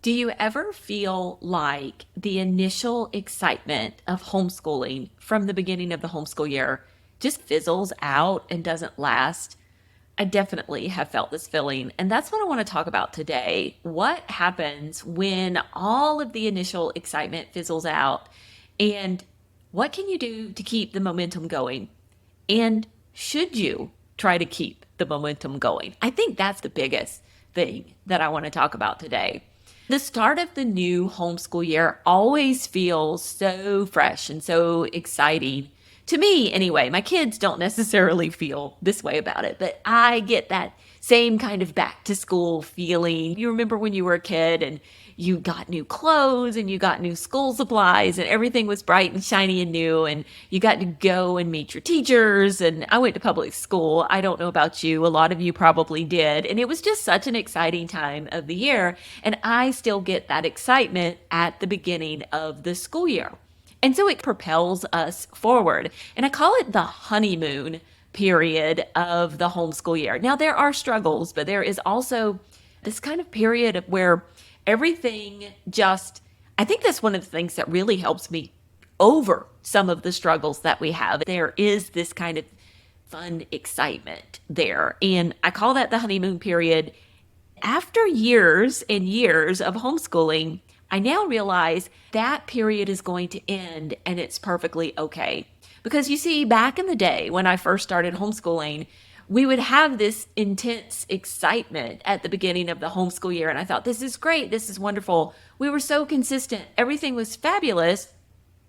Do you ever feel like the initial excitement of homeschooling from the beginning of the homeschool year just fizzles out and doesn't last? I definitely have felt this feeling, and that's what I want to talk about today. What happens when all of the initial excitement fizzles out, and what can you do to keep the momentum going? And should you try to keep the momentum going? I think that's the biggest thing that I want to talk about today. The start of the new homeschool year always feels so fresh and so exciting. To me, anyway, my kids don't necessarily feel this way about it, but I get that same kind of back to school feeling. You remember when you were a kid and you got new clothes and you got new school supplies and everything was bright and shiny and new and you got to go and meet your teachers. And I went to public school. I don't know about you. A lot of you probably did. And it was just such an exciting time of the year. And I still get that excitement at the beginning of the school year. And so it propels us forward. And I call it the honeymoon period of the homeschool year. Now, there are struggles, but there is also this kind of period of where everything just, I think that's one of the things that really helps me over some of the struggles that we have. There is this kind of fun excitement there. And I call that the honeymoon period. After years and years of homeschooling, I now realize that period is going to end and it's perfectly okay. Because you see, back in the day when I first started homeschooling, we would have this intense excitement at the beginning of the homeschool year. And I thought, this is great. This is wonderful. We were so consistent. Everything was fabulous,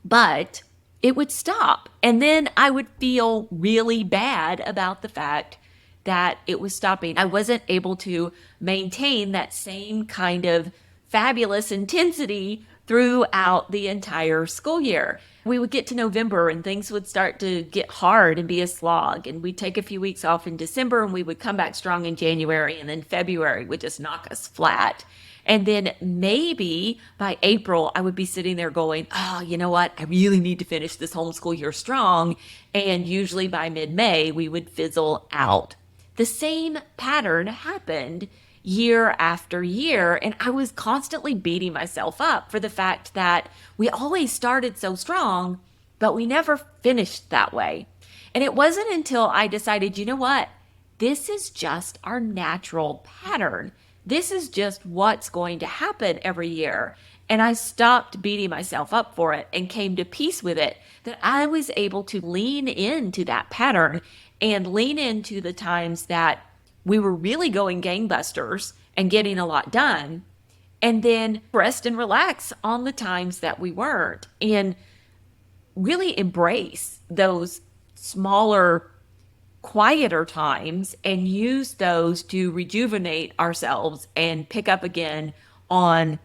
but it would stop. And then I would feel really bad about the fact that it was stopping. I wasn't able to maintain that same kind of fabulous intensity throughout the entire school year. We would get to November and things would start to get hard and be a slog. And we'd take a few weeks off in December and we would come back strong in January. And then February would just knock us flat. And then maybe by April, I would be sitting there going, oh, you know what? I really need to finish this homeschool year strong. And usually by mid-May, we would fizzle out. The same pattern happened year after year. And I was constantly beating myself up for the fact that we always started so strong, but we never finished that way. And it wasn't until I decided, you know what? This is just our natural pattern. This is just what's going to happen every year. And I stopped beating myself up for it and came to peace with it, that I was able to lean into that pattern and lean into the times that we were really going gangbusters and getting a lot done, and then rest and relax on the times that we weren't, and really embrace those smaller, quieter times and use those to rejuvenate ourselves and pick up again on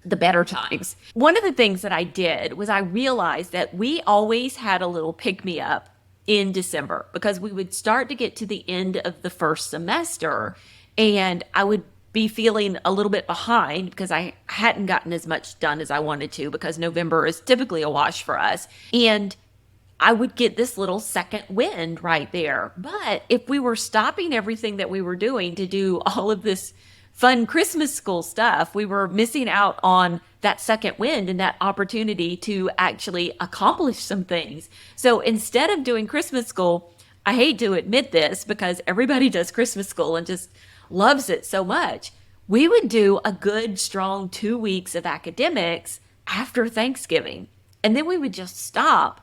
the better times. One of the things that I did was I realized that we always had a little pick me up in December because we would start to get to the end of the first semester and I would be feeling a little bit behind because I hadn't gotten as much done as I wanted to, because November is typically a wash for us. And I would get this little second wind right there. But if we were stopping everything that we were doing to do all of this fun Christmas school stuff, we were missing out on that second wind and that opportunity to actually accomplish some things. So instead of doing Christmas school, I hate to admit this because everybody does Christmas school and just loves it so much. We would do a good, strong 2 weeks of academics after Thanksgiving. And then we would just stop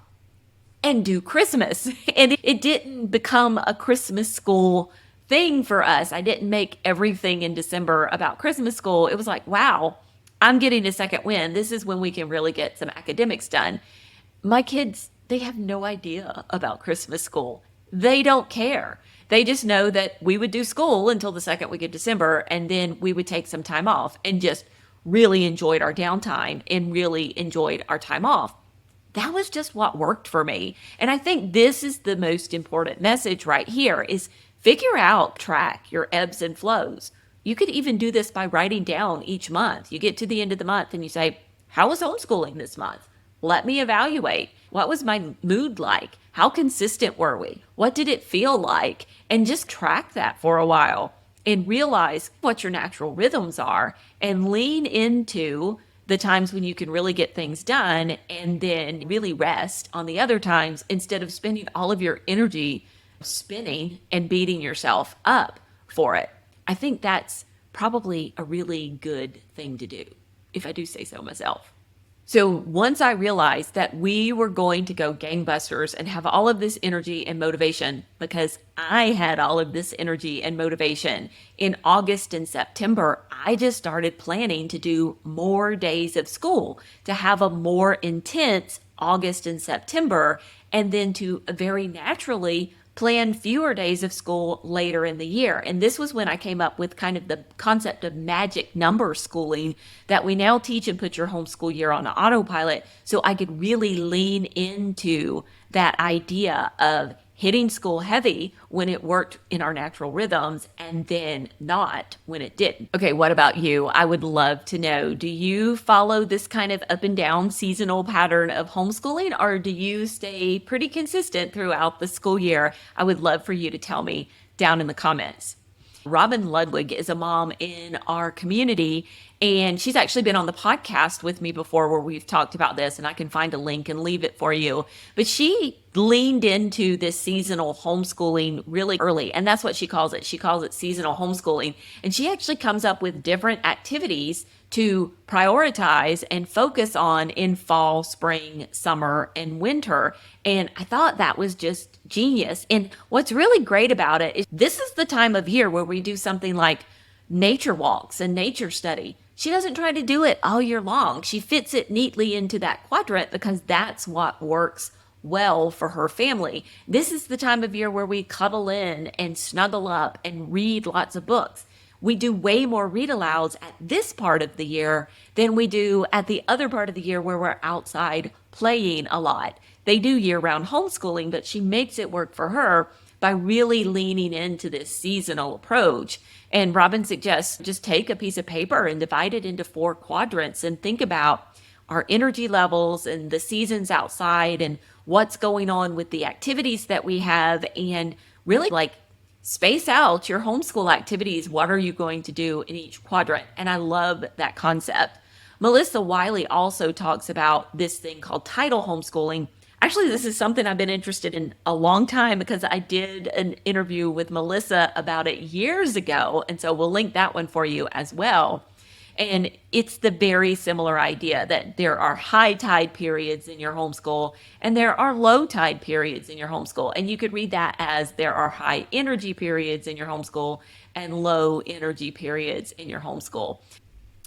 and do Christmas. And it didn't become a Christmas school thing for us. I didn't make everything in December about Christmas school. It was like, wow, I'm getting a second win. This is when we can really get some academics done. My kids, they have no idea about Christmas school. They don't care. They just know that we would do school until the second week of December, and then we would take some time off and just really enjoyed our downtime and really enjoyed our time off. That was just what worked for me. And I think this is the most important message right here is figure out, track your ebbs and flows. You could even do this by writing down each month. You get to the end of the month and you say, how was homeschooling this month? Let me evaluate. What was my mood like? How consistent were we? What did it feel like? And just track that for a while. and realize what your natural rhythms are and lean into the times when you can really get things done and then really rest on the other times instead of spending all of your energy spinning and beating yourself up for it. I think that's probably a really good thing to do, if I do say so myself. So once I realized that we were going to go gangbusters and have all of this energy and motivation, because I had all of this energy and motivation in August and September, I just started planning to do more days of school, to have a more intense August and September, and then to very naturally plan fewer days of school later in the year. And this was when I came up with kind of the concept of magic number schooling that we now teach and put your homeschool year on autopilot, so I could really lean into that idea of hitting school heavy when it worked in our natural rhythms and then not when it didn't. Okay, what about you? I would love to know, do you follow this kind of up and down seasonal pattern of homeschooling, or do you stay pretty consistent throughout the school year? I would love for you to tell me down in the comments. Robin Ludwig is a mom in our community, and she's actually been on the podcast with me before where we've talked about this, and I can find a link and leave it for you. But she leaned into this seasonal homeschooling really early, and that's what she calls it. She calls it seasonal homeschooling, and she actually comes up with different activities to prioritize and focus on in fall, spring, summer, and winter. And I thought that was just genius. And what's really great about it is this is the time of year where we do something like nature walks and nature study. She doesn't try to do it all year long. She fits it neatly into that quadrant because that's what works well for her family. This is the time of year where we cuddle in and snuggle up and read lots of books. We do way more read alouds at this part of the year than we do at the other part of the year where we're outside playing a lot. They do year-round homeschooling, but she makes it work for her by really leaning into this seasonal approach. And Robin suggests just take a piece of paper and divide it into 4 quadrants and think about our energy levels and the seasons outside and what's going on with the activities that we have, and really like space out your homeschool activities. What are you going to do in each quadrant? And I love that concept. Melissa Wiley also talks about this thing called tidal homeschooling. Actually, this is something I've been interested in a long time because I did an interview with Melissa about it years ago. And so we'll link that one for you as well. And it's the very similar idea that there are high tide periods in your homeschool and there are low tide periods in your homeschool. And you could read that as there are high energy periods in your homeschool and low energy periods in your homeschool.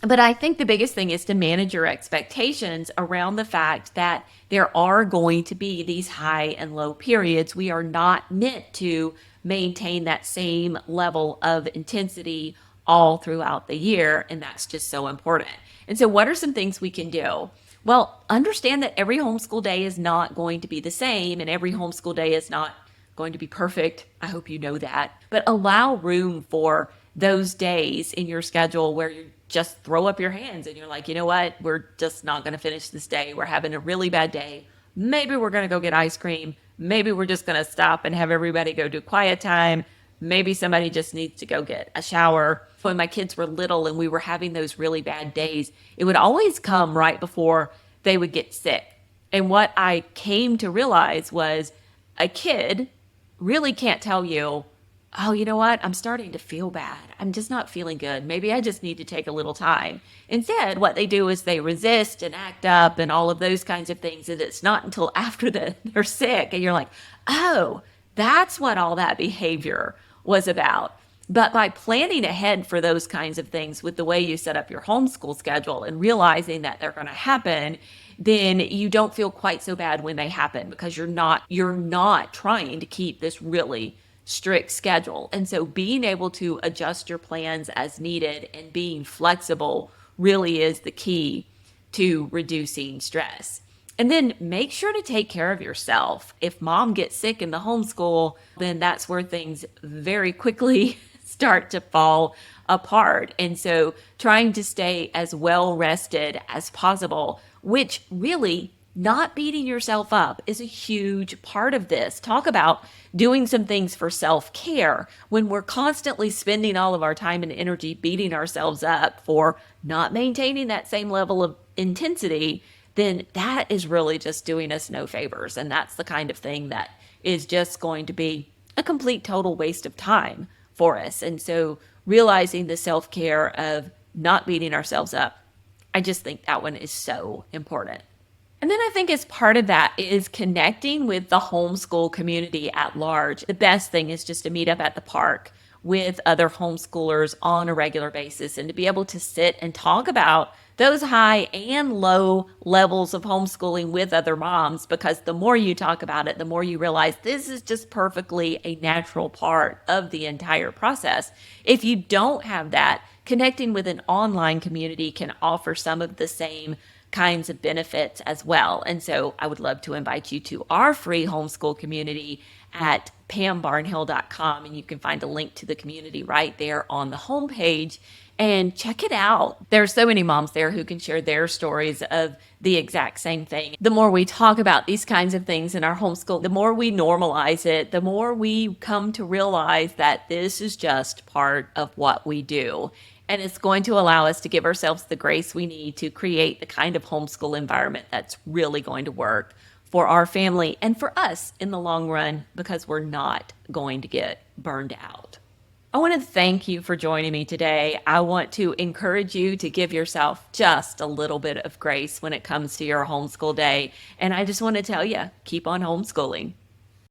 But I think the biggest thing is to manage your expectations around the fact that there are going to be these high and low periods. We are not meant to maintain that same level of intensity all throughout the year, and that's just so important. And so what are some things we can do? Well, understand that every homeschool day is not going to be the same, and every homeschool day is not going to be perfect. I hope you know that. But allow room for those days in your schedule where you just throw up your hands and you're like, you know what? We're just not going to finish this day. We're having a really bad day. Maybe we're going to go get ice cream. Maybe we're just going to stop and have everybody go do quiet time. Maybe somebody just needs to go get a shower. When my kids were little and we were having those really bad days, it would always come right before they would get sick. And what I came to realize was a kid really can't tell you, oh, you know what? I'm starting to feel bad. I'm just not feeling good. Maybe I just need to take a little time. Instead, what they do is they resist and act up and all of those kinds of things. And it's not until after they're sick and you're like, oh, that's what all that behavior was about. But by planning ahead for those kinds of things with the way you set up your homeschool schedule and realizing that they're going to happen, then you don't feel quite so bad when they happen because you're not trying to keep this really strict schedule. And so being able to adjust your plans as needed and being flexible really is the key to reducing stress. And then make sure to take care of yourself. If mom gets sick in the homeschool, then that's where things very quickly start to fall apart. And so trying to stay as well rested as possible, which really not beating yourself up is a huge part of this. Talk about doing some things for self care when we're constantly spending all of our time and energy beating ourselves up for not maintaining that same level of intensity. Then that is really just doing us no favors. And that's the kind of thing that is just going to be a complete total waste of time for us. And so realizing the self care of not beating ourselves up, I just think that one is so important. And then I think as part of that is connecting with the homeschool community at large. The best thing is just to meet up at the park with other homeschoolers on a regular basis and to be able to sit and talk about those high and low levels of homeschooling with other moms, because the more you talk about it, the more you realize this is just perfectly a natural part of the entire process. If you don't have that, connecting with an online community can offer some of the same kinds of benefits as well. And so I would love to invite you to our free homeschool community at pambarnhill.com, and you can find a link to the community right there on the homepage and check it out. There are so many moms there who can share their stories of the exact same thing. The more we talk about these kinds of things in our homeschool, the more we normalize it, the more we come to realize that this is just part of what we do. And it's going to allow us to give ourselves the grace we need to create the kind of homeschool environment that's really going to work for our family and for us in the long run, because we're not going to get burned out. I want to thank you for joining me today. I want to encourage you to give yourself just a little bit of grace when it comes to your homeschool day. And I just want to tell you, keep on homeschooling.